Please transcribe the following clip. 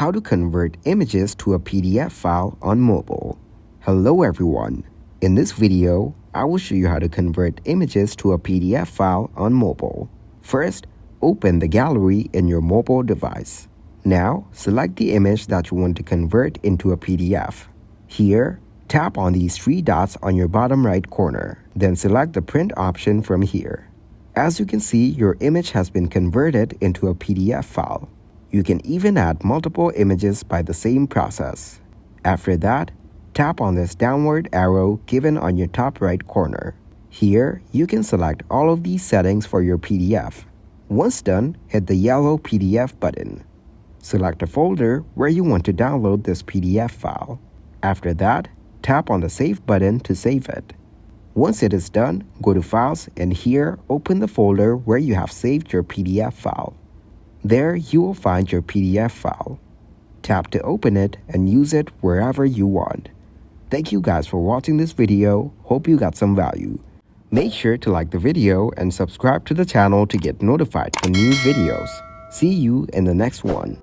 How to convert images to a PDF file on mobile. Hello everyone. In this video, I will show you how to convert images to a PDF file on mobile. First, open the gallery in your mobile device. Now, select the image that you want to convert into a PDF. Here, tap on these three dots on your bottom right corner. Then select the print option from here. As you can see, your image has been converted into a PDF file. You can even add multiple images by the same process. After that, tap on this downward arrow given on your top right corner. Here, you can select all of these settings for your PDF. Once done, hit the yellow PDF button. Select a folder where you want to download this PDF file. After that, tap on the Save button to save it. Once it is done, go to Files and here, open the folder where you have saved your PDF file. There, you will find your PDF file. Tap to open it and use it wherever you want. Thank you guys for watching this video. Hope you got some value. Make sure to like the video and subscribe to the channel to get notified for new videos. See you in the next one.